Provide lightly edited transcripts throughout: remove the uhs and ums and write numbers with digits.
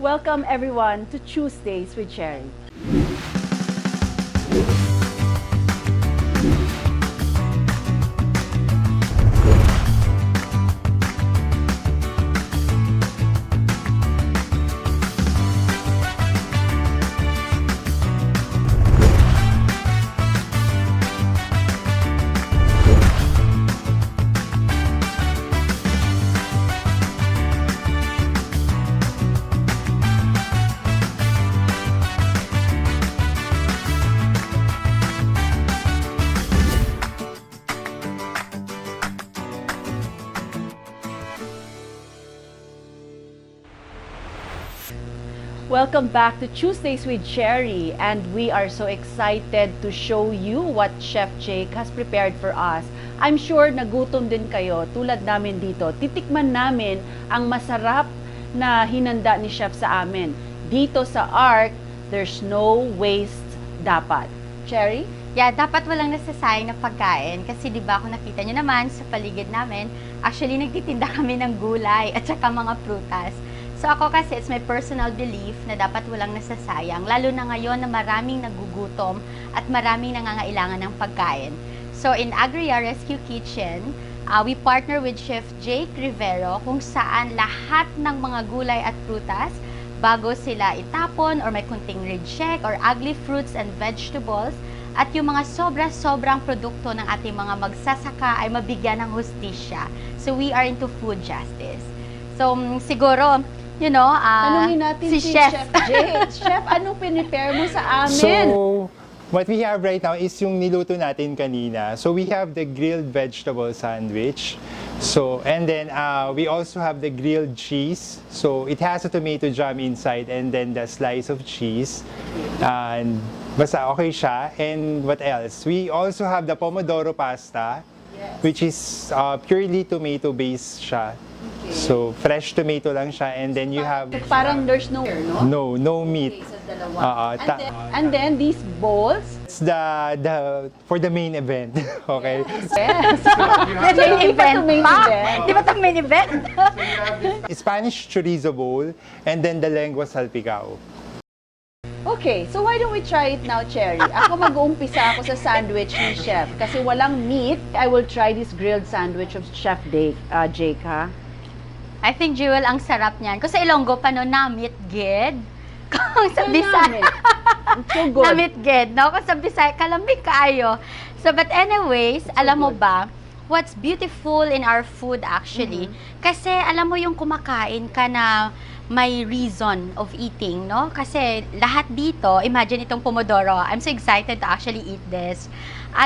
Welcome everyone to Tuesdays with Cherrie. Welcome back to Tuesdays with Cherrie, and we are so excited to show you what Chef Jake has prepared for us. I'm sure nagutom din kayo tulad namin dito. Titikman namin ang masarap na hinanda ni Chef sa amin. Dito sa ARC, there's no waste dapat. Cherrie? Yeah, dapat walang nasasayang na pagkain kasi 'di ba kung nakita niyo naman sa paligid namin, actually nagtitinda kami ng gulay at saka mga prutas. So ako kasi, it's my personal belief na dapat walang nasasayang, lalo na ngayon na maraming nagugutom at maraming nangangailangan ng pagkain. So in Agrea Rescue Kitchen, we partner with Chef Jake Rivero kung saan lahat ng mga gulay at prutas, bago sila itapon or may kunting reject or ugly fruits and vegetables, at yung mga sobra-sobrang produkto ng ating mga magsasaka ay mabigyan ng hustisya. So we are into food justice. So siguro, you know, tanungin natin si Chef Jake. Chef, anong pinipare mo sa amin? So, what we have right now is yung niluto natin kanina. So, we have the grilled vegetable sandwich. So, and then we also have the grilled cheese. So, it has a tomato jam inside and then the slice of cheese. And basta okay siya. And what else? We also have the pomodoro pasta, which is purely tomato-based siya. Okay. So, fresh tomato lang siya, and then you have... Parang there's no... No meat. Okay, sa dalawa. And then these bowls? It's for the main event, okay? Yes. Main event pa? Di ba ito main event? Spanish chorizo bowl, and then the lengua salpicao. Okay, so why don't we try it now, Cherrie? Ako mag-uumpisa ako sa sandwich ni Chef kasi walang meat. I will try this grilled sandwich of Chef Jake, ha? I think, Jewel, ang sarap niyan. Kung sa Ilonggo pa no, namit gid. Kung sa Bisaya, so good. namit gid, no? Kung sa Bisaya, kalambing kaayo. So, but anyways, so alam mo ba, what's beautiful in our food actually, kasi alam mo yung kumakain ka na may reason of eating, no? Kasi lahat dito, imagine itong pomodoro. I'm so excited to actually eat this.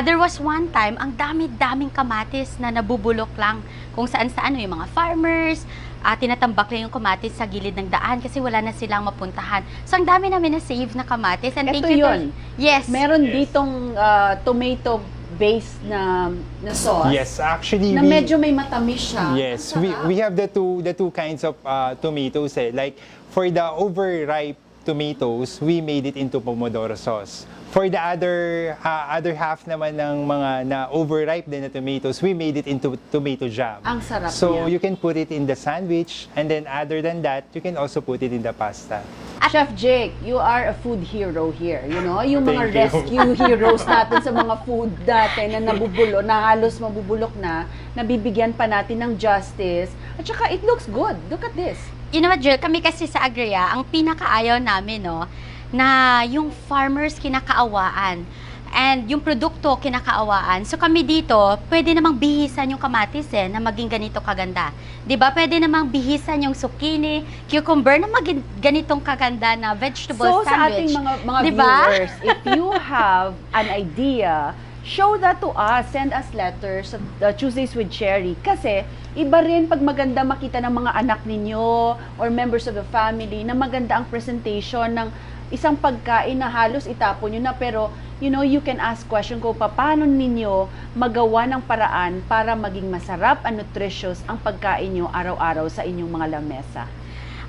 There was one time, ang dami-daming kamatis na nabubulok lang kung saan-saan yung mga farmers, tinatambak lang yung kamatis sa gilid ng daan kasi wala na silang mapuntahan. So, ang dami namin na-save na kamatis. And ito thank you yun. Yes. Meron ditong tomato based na sauce. Yes, actually na medyo may matamis siya. Yes, we have the two kinds of tomatoes. Like for the overripe tomatoes, we made it into pomodoro sauce. For the other half naman ng mga na overripe din na tomatoes, we made it into tomato jam. Ang sarap So niya. you can put it in the sandwich, and then other than that, you can also put it in the pasta. Chef Jake, you are a food hero here. You know, yung mga Thank you. rescue heroes natin sa mga food dati na nabubulo, na halos mabubulok na, nabibigyan pa natin ng justice. At saka, it looks good. Look at this. You know what, Jill? Kami kasi sa Agrea, ang pinakaayaw namin, no, na yung farmers kinakaawaan. And yung produkto kinakaawaan. So kami dito, pwede namang bihisan yung kamatis na maging ganito kaganda. 'Di ba? Pwede namang bihisan yung zucchini, cucumber na maging ganitong kaganda na vegetable So sa sandwich. ating mga Diba? viewers, if you have an idea, show that to us. Send us letters at Tuesdays with Cherrie. Kasi iba rin pag maganda makita ng mga anak ninyo or members of the family na maganda ang presentation ng isang pagkain na halos itapon nyo na, pero you know, you can ask question ko, paano ninyo magawa ng paraan para maging masarap and nutritious ang pagkain nyo araw-araw sa inyong mga lamesa?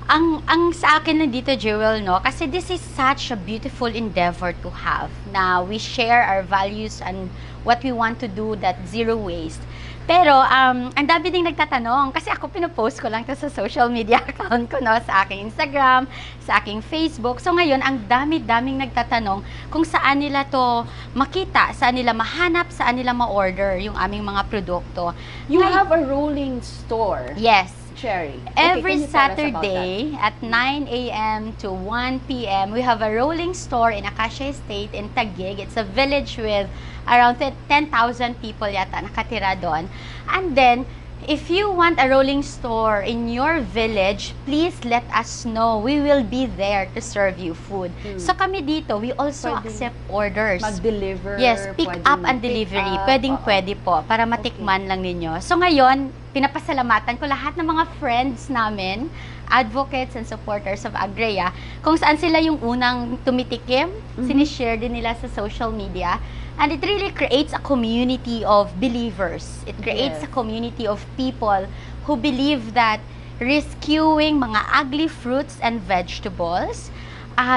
Ang sa akin lang dito, Jewel, no? Kasi this is such a beautiful endeavor to have. Na we share our values and what we want to do, that zero waste. Pero, ang dami ding nagtatanong, kasi ako pinopost ko lang to sa social media account ko, no? Sa aking Instagram, sa aking Facebook. So ngayon, ang dami-daming nagtatanong kung saan nila to makita, saan nila mahanap, saan nila ma-order yung aming mga produkto. You have a rolling store. Yes. Cherrie. Every Okay, can you tell us about Saturday at 9 a.m. to 1 p.m., we have a rolling store in Makati State in Taguig. It's a village with around 10,000 people yata nakatira doon. And then, if you want a rolling store in your village, please let us know. We will be there to serve you food. So kami dito, we also Pwedeng accept orders. mag-deliver? Yes, pick pwedeng up and mag-pick delivery. up, Pwede po, para matikman lang ninyo. So ngayon, pinapasalamatan ko lahat ng mga friends namin, advocates and supporters of Agrea, kung saan sila yung unang tumitikim, sinishare din nila sa social media. And it really creates a community of believers. It creates Yes. a community of people who believe that rescuing mga ugly fruits and vegetables,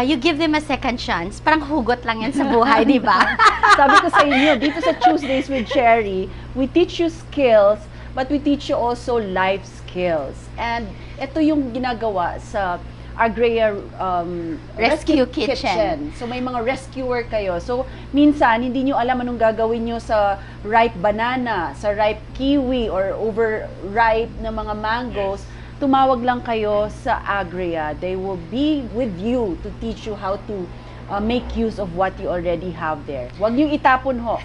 you give them a second chance. Parang hugot lang yan sa buhay, di ba? Sabi ko sa inyo, dito sa Tuesdays with Cherrie, we teach you skills, but we teach you also life skills. And ito yung ginagawa sa Agrea Rescue Kitchen. So may mga rescuer kayo. So minsan hindi nyo alam anong gagawin nyo sa ripe banana, sa ripe kiwi or overripe na mga mangoes. Tumawag lang kayo sa Agrea. They will be with you to teach you how to make use of what you already have there. Huwag nyo itapon ho.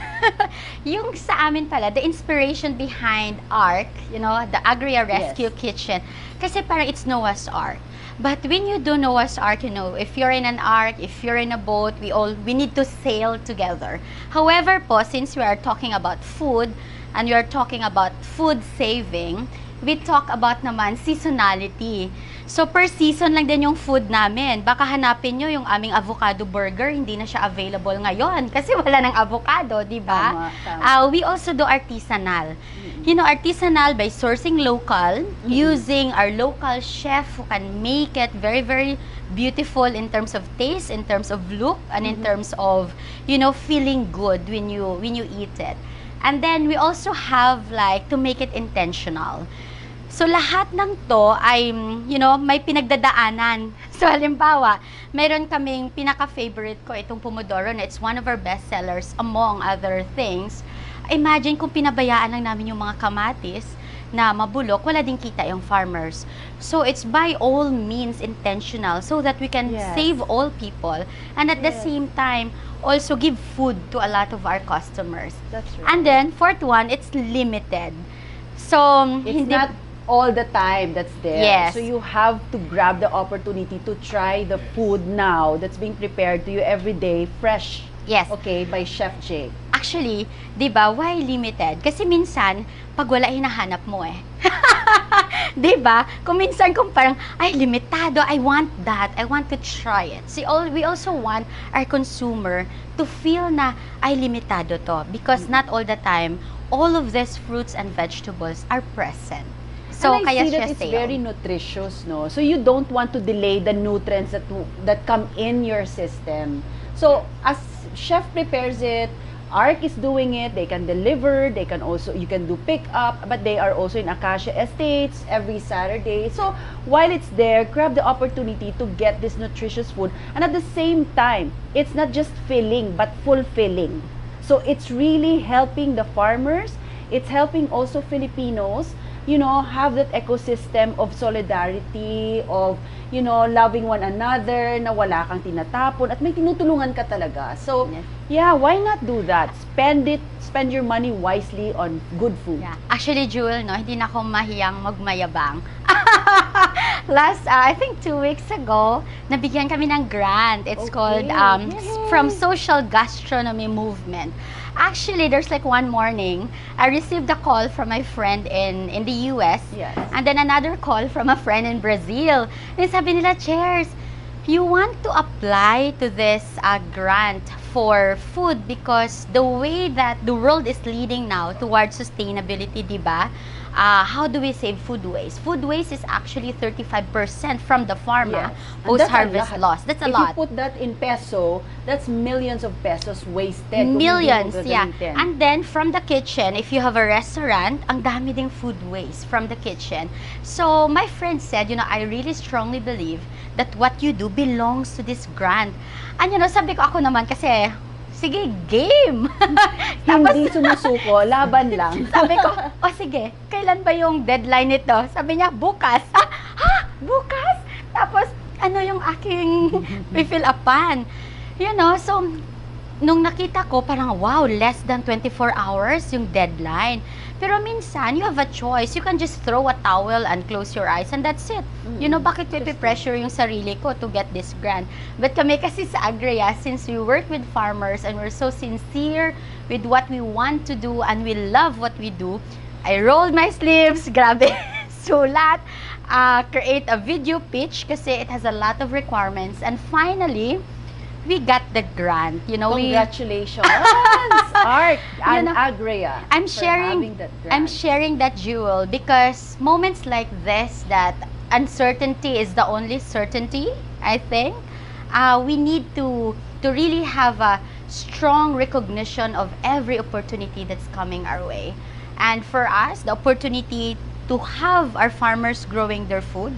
Yung sa amin pala, the inspiration behind ARC, you know, the Agrea Rescue Kitchen, kasi parang it's Noah's Ark. But when you do Noah's Ark, you know, if you're in an ark, if you're in a boat, we need to sail together. However po, since we are talking about food, and we are talking about food saving, we talk about naman seasonality. So, per season lang din yung food namin. Baka hanapin nyo yung aming avocado burger, hindi na siya available ngayon kasi wala ng avocado, di ba? Tama. We also do artisanal. You know, artisanal by sourcing local, using our local chef who can make it very, very beautiful in terms of taste, in terms of look, and in terms of, you know, feeling good when you eat it. And then we also have like to make it intentional. So lahat ng to ay, you know, may pinagdadaanan. So halimbawa, meron kaming pinaka-favorite ko itong pomodoro na it's one of our best sellers among other things. Imagine kung pinabayaan lang namin yung mga kamatis na mabulok, wala din kita yung farmers. So it's by all means intentional so that we can save all people and at the same time also give food to a lot of our customers. That's right. And then fourth one, it's limited. So It's not all the time that's there. Yes. So you have to grab the opportunity to try the food now that's being prepared to you every day, fresh. Yes. Okay, by Chef Jake. Actually, 'di ba, why limited? Kasi minsan pag wala hinahanap mo eh. 'Di ba? Kung minsan kung parang ay limitado, I want that. I want to try it. We also want our consumer to feel na ay limitado to because not all the time all of these fruits and vegetables are present. So and I kaya see siya that it's sale. very nutritious, no? So you don't want to delay the nutrients that come in your system. So as chef prepares it, ARC is doing it, they can deliver, you can do pick up, but they are also in Acacia Estates every Saturday. So while it's there, grab the opportunity to get this nutritious food, and at the same time, it's not just filling but fulfilling. So it's really helping the farmers, it's helping also Filipinos, you know, have that ecosystem of solidarity, of, you know, loving one another, na wala kang tinatapon, at may tinutulungan ka talaga. So, yeah, why not do that? Spend your money wisely on good food. Yeah. Actually, Jewel, no, hindi na ako mahiyang magmayabang. I think 2 weeks ago, nabigyan kami ng grant. It's called From Social Gastronomy Movement. Actually, there's like one morning, I received a call from my friend in the US. Yes. And then another call from a friend in Brazil. And sabi nila, Chairs, you want to apply to this grant for food because the way that the world is leading now towards sustainability, di ba? how do we save food waste? Food waste is actually 35% from the farm, Yes. And post-harvest that's a lot. loss. That's a If lot. you put that in peso, that's millions of pesos wasted. kung Millions, hindi mo yeah. gagamitin. And then from the kitchen, if you have a restaurant, ang dami ding food waste from the kitchen. So my friend said, I really strongly believe that what you do belongs to this grant. And sabi ko ako naman kasi, sige, game! Hindi sumusuko, laban lang. Sabi ko, sige, kailan ba yung deadline nito? Sabi niya, bukas. Bukas? Tapos, ano yung aking refill upan? So, nung nakita ko, parang, wow, less than 24 hours yung deadline. Pero minsan, you have a choice. You can just throw a towel and close your eyes and that's it. Bakit pressure yung sarili ko to get this grant? But kami kasi sa Agrea, since we work with farmers and we're so sincere with what we want to do and we love what we do, I rolled my sleeves, grabe, sulat, create a video pitch kasi it has a lot of requirements. And finally, we got the grant. Congratulations, Art and Agrea. I'm for sharing having that grant. I'm sharing that, Jewel, because moments like this, that uncertainty is the only certainty, I think. We need to really have a strong recognition of every opportunity that's coming our way. And for us, the opportunity to have our farmers growing their food,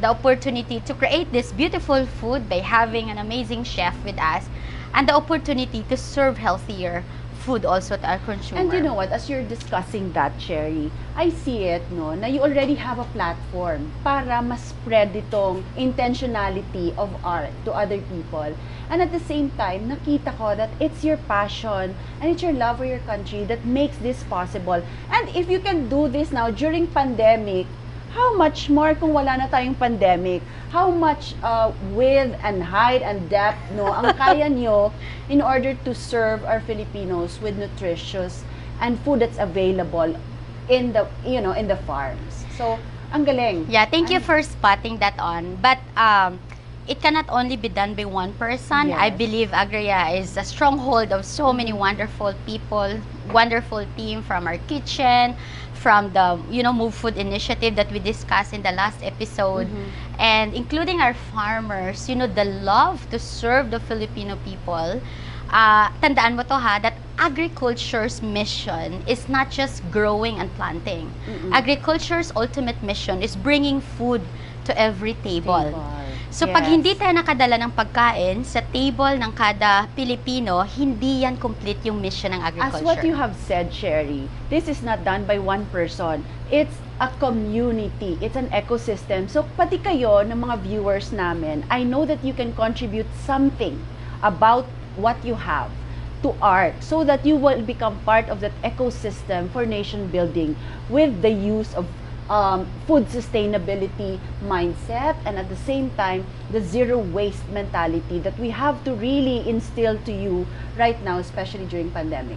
the opportunity to create this beautiful food by having an amazing chef with us, and the opportunity to serve healthier food also to our consumer. And you know what, as you're discussing that, Cherrie, I see it, na you already have a platform para mas-spread itong intentionality of art to other people. And at the same time, nakita ko that it's your passion and it's your love for your country that makes this possible. And if you can do this now during pandemic, how much more kung wala na tayong pandemic? How much width and height and depth ang kaya nyo in order to serve our Filipinos with nutritious and food that's available in the in the farms. So, ang galing. Yeah, thank you for spotting that on. But it cannot only be done by one person. Yes. I believe Agrea is a stronghold of so many wonderful people, wonderful team from our kitchen, from the Move Food initiative that we discussed in the last episode, and including our farmers, the love to serve the Filipino people. Tandaan mo to that agriculture's mission is not just growing and planting. Agriculture's ultimate mission is bringing food to every table. So pag hindi tayo nakadala ng pagkain sa table ng kada Pilipino, hindi yan complete yung mission ng agriculture. As what you have said, Cherrie, this is not done by one person. It's a community. It's an ecosystem. So pati kayo ng mga viewers namin, I know that you can contribute something about what you have to art so that you will become part of that ecosystem for nation building with the use of food sustainability mindset, and at the same time the zero waste mentality that we have to really instill to you right now, especially during pandemic.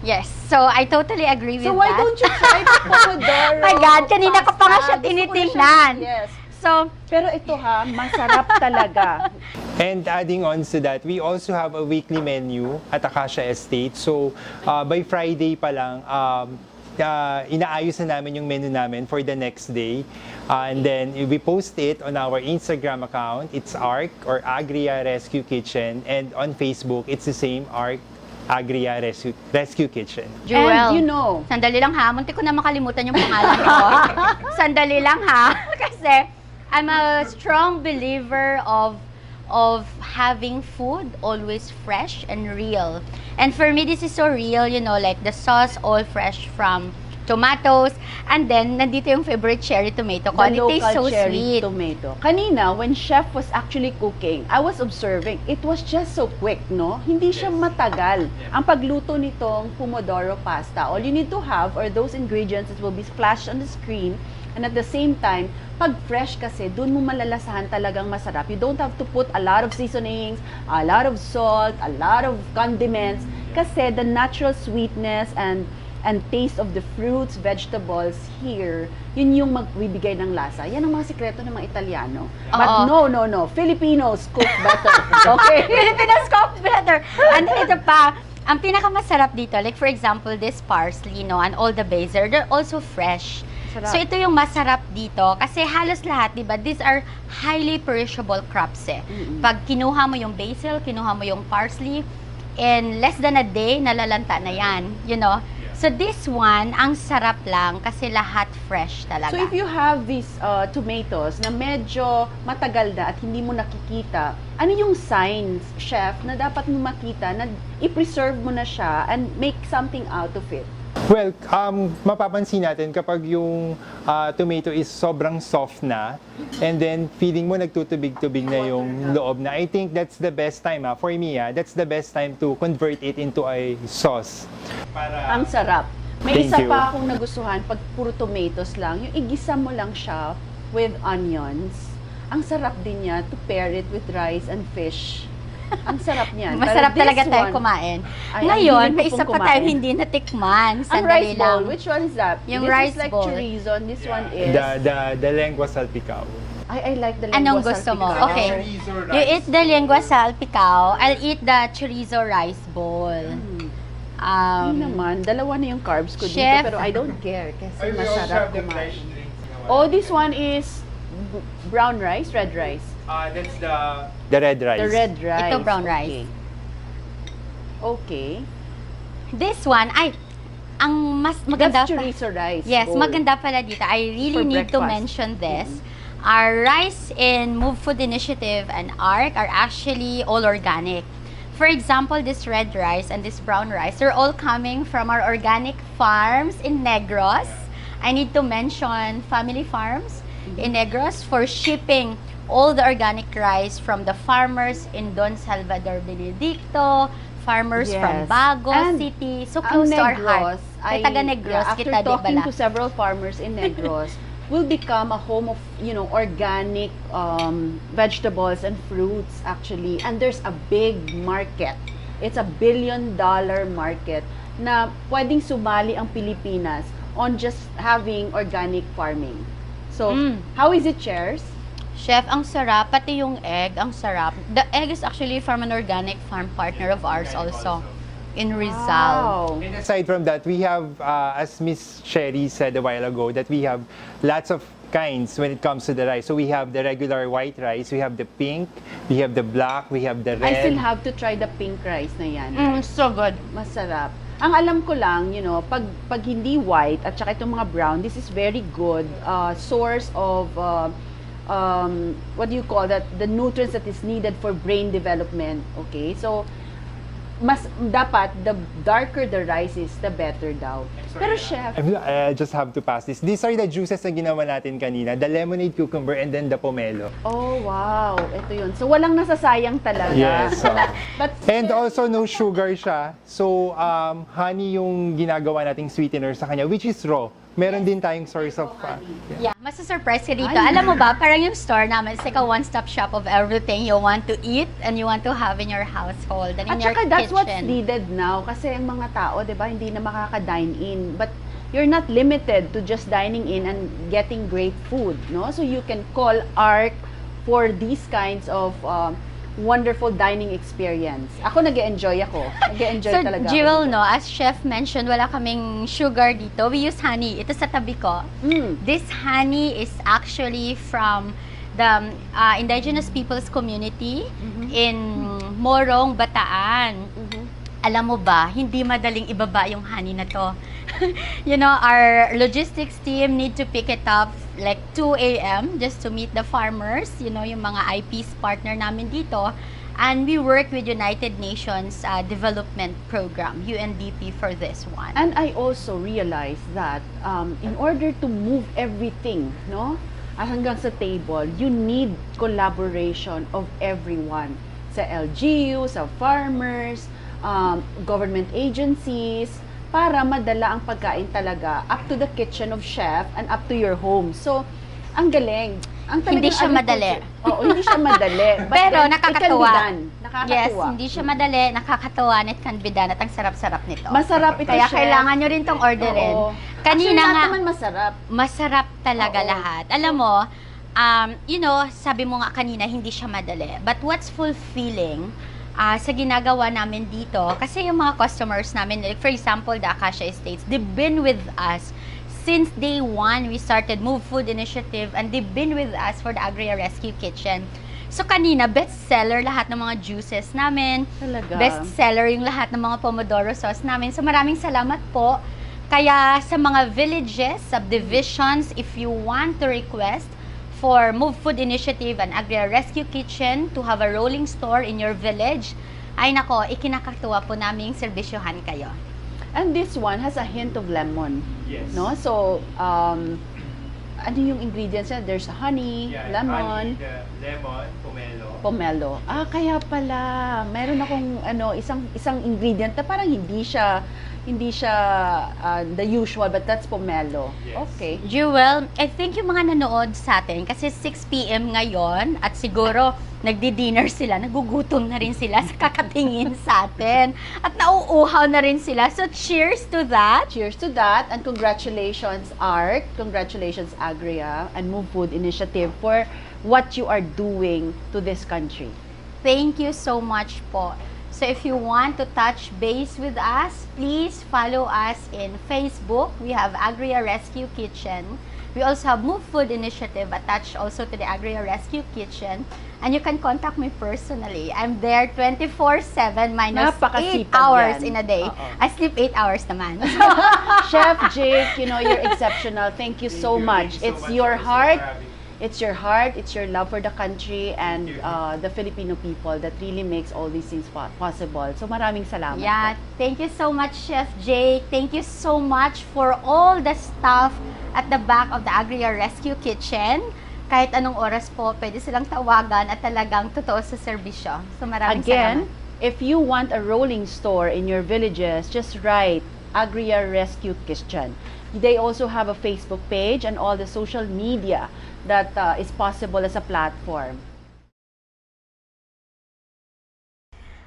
Yes, so I totally agree with So that. why don't you try pomodoro? My God, kanina ko pa nga siya pasta? Gusto ko na tinitingnan. Yes. So, Pero ito masarap talaga. And adding on to that, we also have a weekly menu at Acacia Estate. So by Friday pa lang, inaayos na namin yung menu namin for the next day. And then we post it on our Instagram account. It's ARC or Agrea Rescue Kitchen. And on Facebook, it's the same ARC Agrea Rescue Kitchen. Jewel, And sandali lang ha, munti ko na makalimutan yung pangalan ko. Sandali lang ha, kasi I'm a strong believer of having food always fresh and real. And for me, this is so real, like the sauce all fresh from tomatoes, and then nandito yung favorite cherry tomato ko, and it tastes so cherry sweet. tomato. Kanina, when chef was actually cooking, I was observing, it was just so quick, Hindi siya matagal. Ang pagluto nitong pomodoro pasta, all you need to have are those ingredients that will be flashed on the screen, and at the same time, pag fresh kasi, dun mo malalasahan talagang masarap. You don't have to put a lot of seasonings, a lot of salt, a lot of condiments, kasi the natural sweetness and taste of the fruits, vegetables here, yun yung magbibigay ng lasa. Yan ang mga sikreto ng mga Italiano. But no, Filipinos cook better. Okay? Filipinos cook better. And ito pa, Ang pinakamasarap dito, like for example, this parsley, no, and all the basil, they're also fresh. Sarap. So ito yung masarap dito kasi halos lahat, 'di ba? These are highly perishable crops eh. Pag kinuha mo yung basil, kinuha mo yung parsley, in less than a day nalalanta na 'yan, you know. So this one, ang sarap lang kasi lahat fresh talaga. So if you have these tomatoes na medyo matagal na at hindi mo nakikita, ano yung signs, chef, na dapat mo makita na i-preserve mo na siya and make something out of it? Well, mapapansin natin kapag yung tomato is sobrang soft na and then feeling mo nagtutubig-tubig na yung loob na. I think that's the best time, for me, that's the best time to convert it into a sauce. Ang sarap. May Thank isa you. pa akong nagustuhan pag puro tomatoes lang, yung igisa mo lang siya with onions. Ang sarap din niya to pair it with rice and fish. Ang sarap niyan. Masarap Pero talaga this tayo one, kumain. ay, Ngayon, ang may hilig ko isa pong pa tayo kumain. hindi natikman. Ang Sandali rice bowl, lang. which one is that? Yung this rice is like bowl. chorizo, and this one is... The lengua salpicao. I like the lengua Anong gusto mo? salpicao. Okay. Chorizo You rice. eat the lengua salpicao, I'll eat the chorizo rice bowl. Ano naman, dalawa na yung carbs ko Chef. dito, pero I don't care kasi masarap kumain. Oh, this one is brown rice, red rice. That's the red rice. The red rice. Ito brown okay. rice. Okay. This one, ang mas maganda That's chorizo rice. Yes, bowl. maganda pala dito. I really For need to breakfast. mention this. Our rice in Move Food Initiative and ARC are actually all organic. For example, this red rice and this brown rice, they're all coming from our organic farms in Negros. I need to mention family farms in Negros for shipping all the organic rice from the farmers in Don Salvador Benedicto, farmers from Yes. Burgos And So Ang close to our heart. Negros, May taga Negros after kita, di talking bala? to several farmers in Negros, will become a home of, organic vegetables and fruits actually. And there's a big market. It's a $1 billion market na pwedeng sumali ang Pilipinas on just having organic farming. So, how is it, Chairs? Chef, ang sarap. Pati yung egg, ang sarap. The egg is actually from an organic farm partner of ours also in Rizal. Wow. And aside from that, we have, as Miss Cherrie said a while ago, that we have lots of kinds when it comes to the rice. So we have the regular white rice, we have the pink, we have the black, we have the red. I still have to try the pink rice na yan. So good. Masarap. Ang alam ko lang, pag hindi white at saka itong mga brown, this is very good source of what do you call that? The nutrients that is needed for brain development. Okay? So, mas dapat, the darker the rice is, the better daw. Pero chef, I just have to pass this. These are the juices na ginawa natin kanina. The lemonade cucumber and then the pomelo. oh wow, ito yun. So, walang nasasayang talaga. Yes. But, And also no sugar siya. So honey yung ginagawa nating sweetener sa kanya, which is raw. Meron din tayong source of Yeah, masa-surprise ka dito. Ay. Alam mo ba, parang yung store namin, it's like a one-stop shop of everything you want to eat and you want to have in your household and in at your saka that's what's kitchen. needed now. Kasi ang mga tao, di ba, hindi na makaka-dine in. But you're not limited to just dining in and getting great food, no? So you can call ARC for these kinds of wonderful dining experience. Ako nag-enjoy ako. Nag-enjoy So, talaga Jewel, ako. no, as chef mentioned, wala kaming sugar dito. We use honey. Ito sa tabi ko. This honey is actually from the indigenous people's community in Morong, Bataan. Alam mo ba, hindi madaling ibaba yung honey na to. Our logistics team need to pick it up like 2 a.m. just to meet the farmers, yung mga IPs partner namin dito. And we work with United Nations Development Program, UNDP, for this one. And I also realized that in order to move everything, no, hanggang sa table, you need collaboration of everyone. Sa LGU, sa farmers, government agencies, para madala ang pagkain talaga up to the kitchen of chef and up to your home. So, ang galing. Ang Hindi talagang siya madali. Oo, hindi siya madali. But Pero then, nakakatuwa. it can be done. Nakakatuwa. Yes, hindi siya madali, nakakatawa, and it can be done, at ang sarap-sarap nito. Masarap ito, Kaya chef. kailangan nyo rin tong orderin. Oo. Kanina Actually, lahat nga, naman masarap. masarap talaga Oo. lahat. Alam mo, sabi mo nga kanina, hindi siya madali. But what's fulfilling sa ginagawa namin dito. Kasi yung mga customers namin, like for example, the Acacia Estates, they've been with us since day one. We started Move Food Initiative and they've been with us for the Agrea Rescue Kitchen. So kanina, bestseller lahat ng mga juices namin. Talaga? Bestseller yung lahat ng mga pomodoro sauce namin. So maraming salamat po. Kaya sa mga villages, subdivisions, if you want to request for Move Food Initiative and Agrea Rescue Kitchen to have a rolling store in your village, ay nako, ikinakatuwa po naming serbisyohan kayo. And this one has a hint of lemon. Yes. No? So, ano yung ingredients niya? There's honey, lemon, lemon, pomelo. pomelo. Ah, kaya pala. Meron akong isang ingredient na parang hindi siya the usual, but that's pomelo. Yes. Okay. Jewel, I think yung mga nanood sa atin, kasi 6 p.m. ngayon, at siguro nagdi-dinner sila, nagugutom na rin sila sa kakatingin sa atin, at nauuhaw na rin sila. So cheers to that! Cheers to that, and congratulations Art, congratulations Agrea and Move Food Initiative for what you are doing to this country. Thank you so much po. So if you want to touch base with us, please follow us in Facebook. We have Agrea Rescue Kitchen. We also have Move Food Initiative attached also to the Agrea Rescue Kitchen. And you can contact me personally. I'm there 24/7 minus 8 Napakasipag hours yan. in a day. Oo. I sleep 8 hours naman. Chef Jake, you're exceptional. Thank you so much. It's your heart. It's your heart, it's your love for the country and the Filipino people that really makes all these things possible. So maraming salamat Yeah, po. thank you so much, Chef Jake. Thank you so much for all the staff at the back of the Agrea Rescue Kitchen. Kahit anong oras po, pwede silang tawagan at talagang totoo sa serbisyo. So maraming Again, salamat. if you want a rolling store in your villages, just write Agrea Rescue Kitchen. They also have a Facebook page and all the social media that is possible as a platform.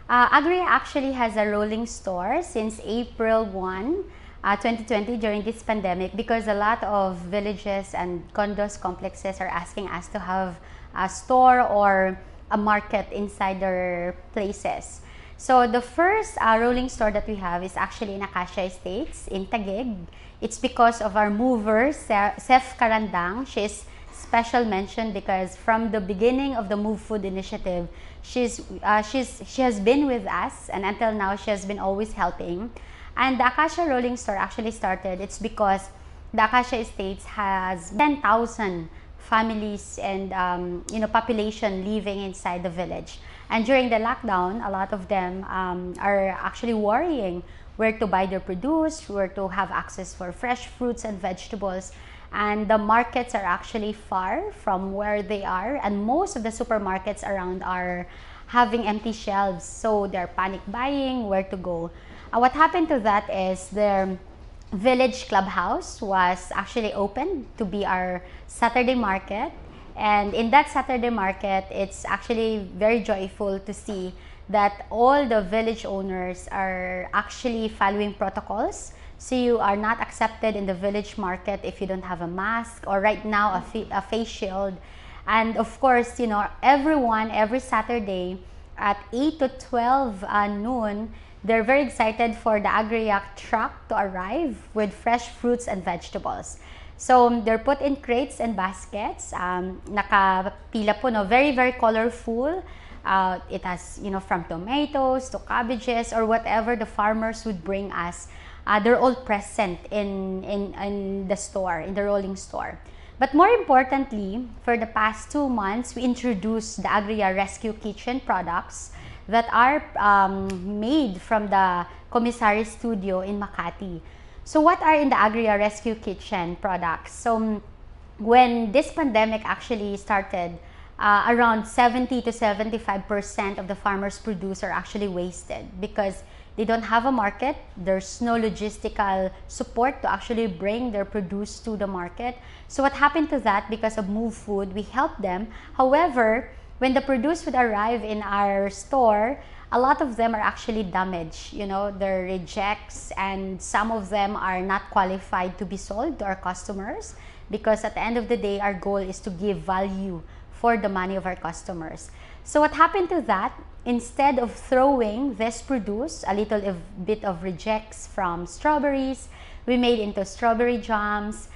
Agrea actually has a rolling store since April 1, 2020 during this pandemic because a lot of villages and condos complexes are asking us to have a store or a market inside their places. So the first rolling store that we have is actually in Acacia Estates in Taguig. It's because of our mover, Sef Karandang. She's special mention because from the beginning of the Move Food Initiative, she has been with us, and until now she has been always helping. And the Acacia Rolling Store actually started, it's because the Acacia Estates has 10,000 families and population living inside the village. And during the lockdown, a lot of them are actually worrying where to buy their produce, where to have access for fresh fruits and vegetables. And the markets are actually far from where they are, and most of the supermarkets around are having empty shelves, so they're panic buying where to go. What happened to that is their village clubhouse was actually open to be our Saturday market, and in that Saturday market, it's actually very joyful to see that all the village owners are actually following protocols. So you are not accepted in the village market if you don't have a mask or right now a face shield. And of course, everyone every Saturday at 8 to 12 noon, they're very excited for the Agrea truck to arrive with fresh fruits and vegetables. So they're put in crates and baskets, nakapila po, very, very colorful. It has, from tomatoes to cabbages or whatever the farmers would bring us. They're all present in the store, in the rolling store. But more importantly, for the past 2 months, we introduced the Agrea Rescue Kitchen products that are made from the Kapwa Studio in Makati. So what are in the Agrea Rescue Kitchen products? So when this pandemic actually started, around 70 to 75% of the farmers' produce are actually wasted because they don't have a market. There's no logistical support to actually bring their produce to the market. So what happened to that? Because of Move Food, we helped them. However, when the produce would arrive in our store, a lot of them are actually damaged. They're rejects, and some of them are not qualified to be sold to our customers because at the end of the day, our goal is to give value for the money of our customers. So what happened to that? Instead of throwing this produce, a little bit of rejects from strawberries, we made into strawberry jams.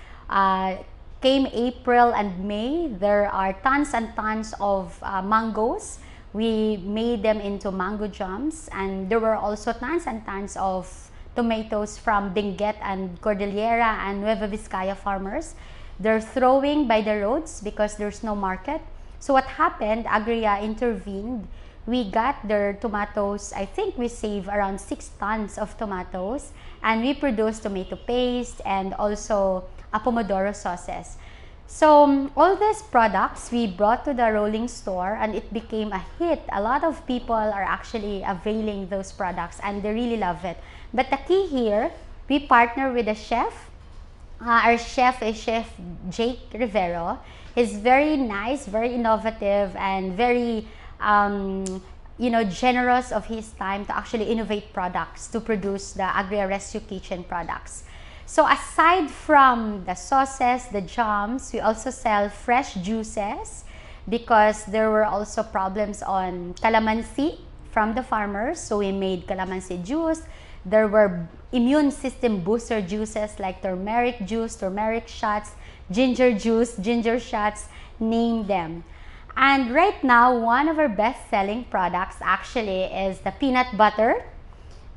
Came April and May, there are tons and tons of mangoes. We made them into mango jams, and there were also tons and tons of tomatoes from Benguet and Cordillera and Nueva Vizcaya farmers. They're throwing by the roads because there's no market. So what happened, Agrea intervened. We got their tomatoes. I think we saved around 6 tons of tomatoes, and we produced tomato paste and also a pomodoro sauces. So all these products we brought to the rolling store, and it became a hit. A lot of people are actually availing those products, and they really love it. But the key here, we partner with a chef. Our chef is Chef Jake Rivero. He's very nice, very innovative, and very generous of his time to actually innovate products to produce the Agrea Rescue Kitchen products. So aside from the sauces, the jams, we also sell fresh juices because there were also problems on calamansi from the farmers. So we made calamansi juice. There were immune system booster juices like turmeric juice, turmeric shots, ginger juice, ginger shots, name them. And right now, one of our best-selling products actually is the peanut butter,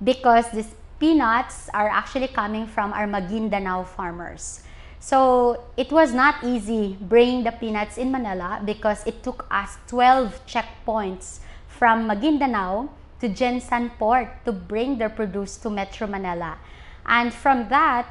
because these peanuts are actually coming from our Maguindanao farmers. So it was not easy bringing the peanuts in Manila because it took us 12 checkpoints from Maguindanao to Jensan Port to bring their produce to Metro Manila. And from that,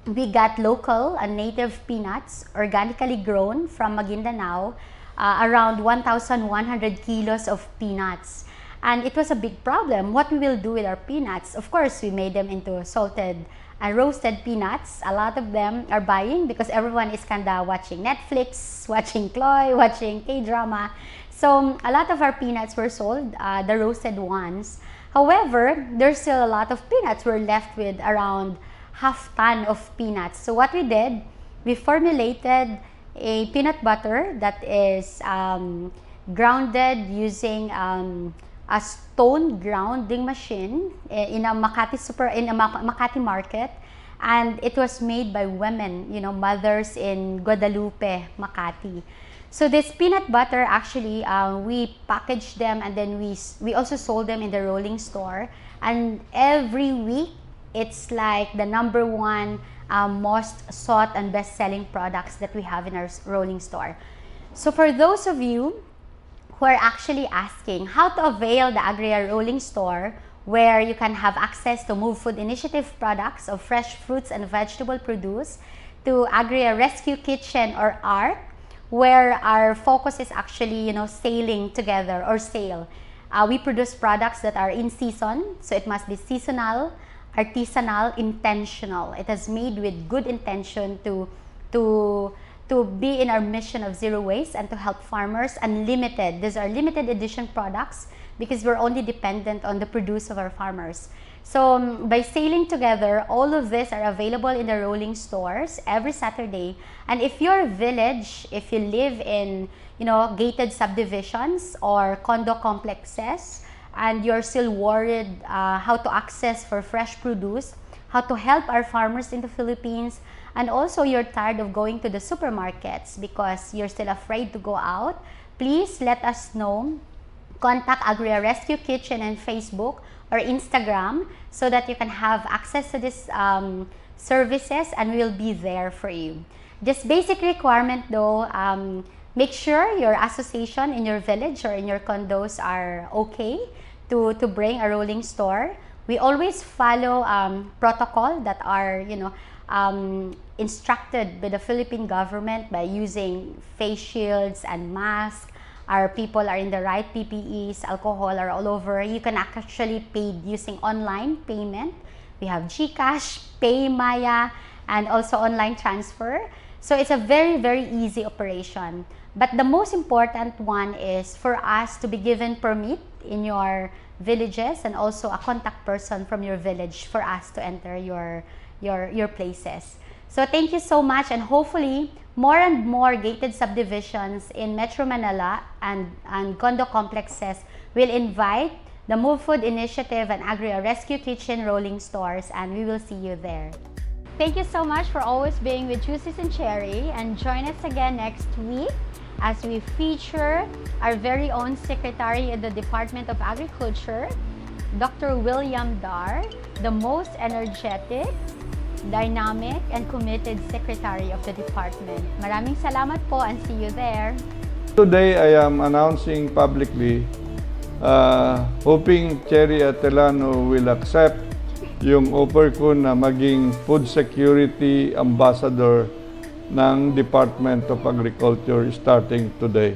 we got local and native peanuts, organically grown from Maguindanao, around 1,100 kilos of peanuts. And it was a big problem. What we will do with our peanuts? Of course, we made them into salted and roasted peanuts. A lot of them are buying because everyone is kinda watching Netflix, watching Chloe, watching K-drama. So a lot of our peanuts were sold, the roasted ones. However, there's still a lot of peanuts. We're left with around half ton of peanuts. So what we did, we formulated a peanut butter that is grounded using a stone grounding machine in a Makati market, and it was made by women, mothers in Guadalupe, Makati. So this peanut butter, actually, we packaged them, and then we also sold them in the rolling store. And every week, it's like the #1 most sought and best-selling products that we have in our rolling store. So for those of you who are actually asking how to avail the Agrea rolling store, where you can have access to Move Food Initiative products of fresh fruits and vegetable produce, to Agrea Rescue Kitchen or ARC, where our focus is actually, sailing together or sale. We produce products that are in season, so it must be seasonal, artisanal, intentional. It is made with good intention to be in our mission of zero waste and to help farmers. Unlimited. These are limited edition products because we're only dependent on the produce of our farmers. So by sailing together, all of these are available in the rolling stores every Saturday. And if your village, if you live in, gated subdivisions or condo complexes, and you're still worried how to access for fresh produce, how to help our farmers in the Philippines, and also you're tired of going to the supermarkets because you're still afraid to go out, please let us know. Contact Agrea Rescue Kitchen on Facebook or Instagram so that you can have access to these services, and we'll be there for you. Just basic requirement though, make sure your association in your village or in your condos are okay to bring a rolling store. We always follow protocol that are, instructed by the Philippine government by using face shields and masks. Our people are in the right PPEs, alcohol are all over. You can actually pay using online payment. We have GCash, PayMaya, and also online transfer. So it's a very, very easy operation. But the most important one is for us to be given permit in your villages and also a contact person from your village for us to enter your places. So thank you so much, and hopefully more and more gated subdivisions in Metro Manila and condo complexes will invite the Move Food Initiative and Agrea Rescue Kitchen rolling stores, and we will see you there. Thank you so much for always being with Juices and Cherry, and join us again next week as we feature our very own Secretary in the Department of Agriculture, Dr. William Dar, the most energetic, dynamic, and committed Secretary of the Department. Maraming salamat po, and see you there. Today, I am announcing publicly, hoping Cherrie Atilano will accept yung offer ko na maging Food Security Ambassador ng Department of Agriculture starting today.